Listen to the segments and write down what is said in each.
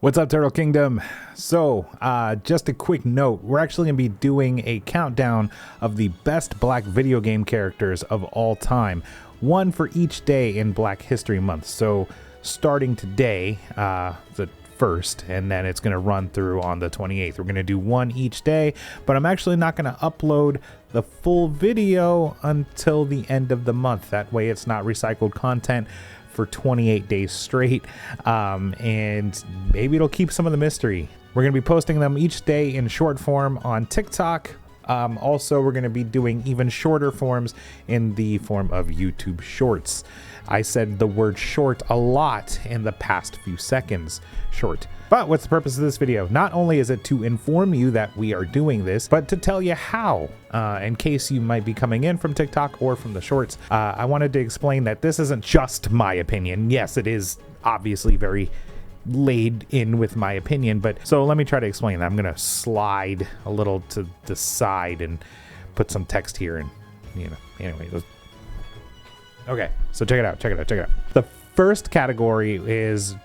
What's up, Turtle Kingdom? So, just a quick note, we're actually going to be doing a countdown of the best Black video game characters of all time. One for each day in Black History Month. So, starting today, the 1st, and then it's going to run through on the 28th. We're going to do one each day, but I'm actually not going to upload the full video until the end of the month. That way it's not recycled content for 28 days straight, and maybe it'll keep some of the mystery. We're going to be posting them each day in short form on TikTok. Also, we're going to be doing even shorter forms in the form of YouTube Shorts. I said the word short a lot in the past few seconds. Short. But what's the purpose of this video? Not only is it to inform you that we are doing this, but to tell you how. In case you might be coming in from TikTok or from the shorts, I wanted to explain that this isn't just my opinion. Yes, it is obviously very laid in with my opinion, but so let me try to explain that. I'm gonna slide a little to the side and put some text here, and anyway, okay, so check it out. The first category is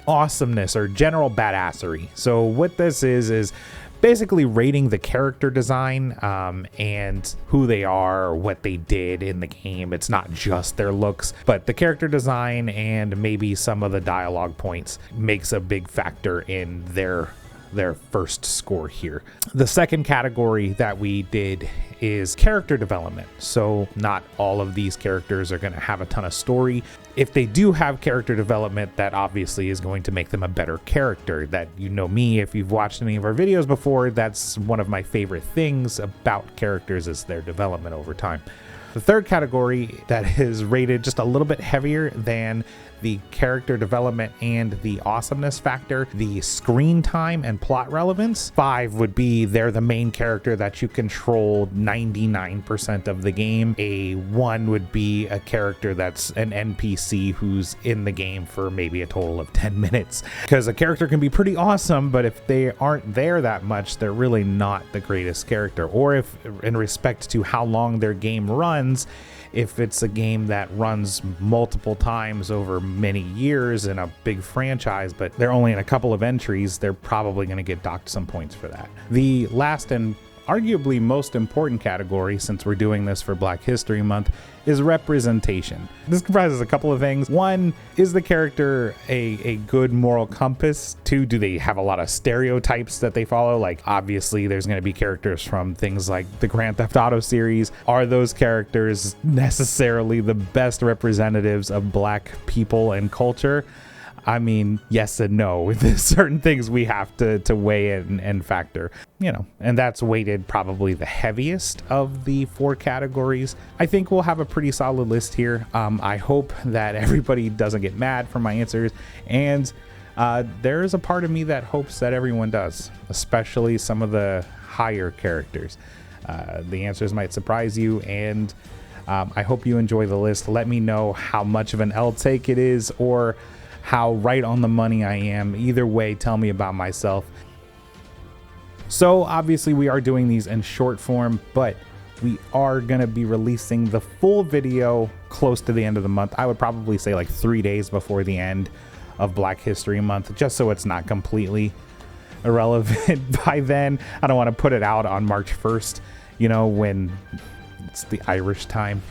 awesomeness or general badassery. So what this is basically rating the character design and who they are or what they did in the game. It's not just their looks, but the character design and maybe some of the dialogue points makes a big factor in their first score here. The second category that we did is character development. So not all of these characters are going to have a ton of story. If they do have character development, that obviously is going to make them a better character. That, you know me, if you've watched any of our videos before, that's one of my favorite things about characters is their development over time. The third category that is rated just a little bit heavier than the character development and the awesomeness factor, the screen time and plot relevance. 5 would be they're the main character that you control 99% of the game. A 1 would be a character that's an NPC who's in the game for maybe a total of 10 minutes. Because a character can be pretty awesome, but if they aren't there that much, they're really not the greatest character. Or if in respect to how long their game runs, if it's a game that runs multiple times over many years in a big franchise, but they're only in a couple of entries, they're probably going to get docked some points for that. The last and arguably most important category, since we're doing this for Black History Month, is representation. This comprises a couple of things. 1, is the character a good moral compass? 2, do they have a lot of stereotypes that they follow? Like, obviously there's going to be characters from things like the Grand Theft Auto series. Are those characters necessarily the best representatives of Black people and culture? I mean, yes and no. There's certain things we have to weigh in and factor, and that's weighted probably the heaviest of the 4 categories. I think we'll have a pretty solid list here. I hope that everybody doesn't get mad for my answers, and there is a part of me that hopes that everyone does, especially some of the higher characters. The answers might surprise you, and I hope you enjoy the list. Let me know how much of an L take it is, or how right on the money I am. Either way, tell me about myself. So obviously we are doing these in short form, but we are gonna be releasing the full video close to the end of the month. I would probably say like 3 days before the end of Black History Month, just so it's not completely irrelevant by then. I don't want to put it out on March 1st, when it's the Irish time.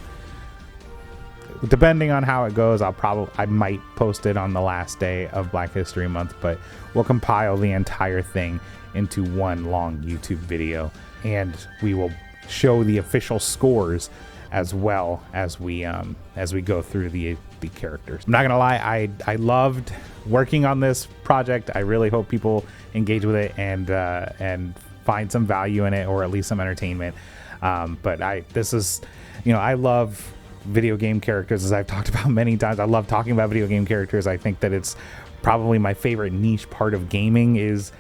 Depending on how it goes, I might post it on the last day of Black History Month, but we'll compile the entire thing into one long YouTube video, and we will show the official scores as well as we go through the characters. I'm not gonna lie, I loved working on this project. I really hope people engage with it and find some value in it, or at least some entertainment. But I love video game characters, as I've talked about many times. I love talking about video game characters. I think that it's probably my favorite niche part of gaming is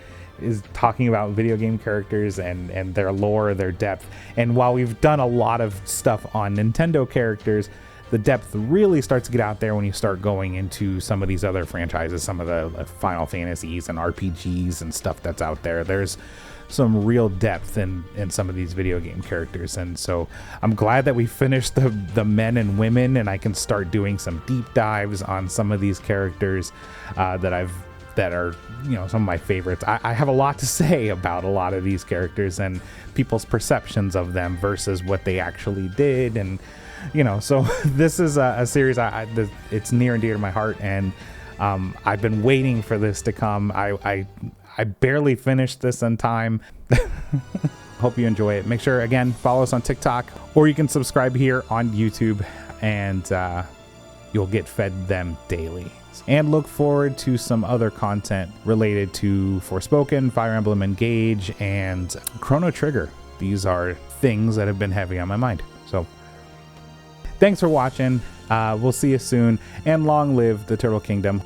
talking about video game characters and their lore, their depth. And while we've done a lot of stuff on Nintendo characters, the depth really starts to get out there when you start going into some of these other franchises, some of the Final Fantasies and RPGs and stuff that's out there. There's some real depth in some of these video game characters, and so I'm glad that we finished the men and women, and I can start doing some deep dives on some of these characters that I've that are, you know, some of my favorites. I have a lot to say about a lot of these characters and people's perceptions of them versus what they actually did. And, you know, so this is a series it's near and dear to my heart, and I've been waiting for this to come. I barely finished this in time. Hope you enjoy it. Make sure, again, follow us on TikTok, or you can subscribe here on YouTube, and you'll get fed them daily. And look forward to some other content related to Forspoken, Fire Emblem Engage, and Chrono Trigger. These are things that have been heavy on my mind. So thanks for watching. We'll see you soon, and long live the Turtle Kingdom.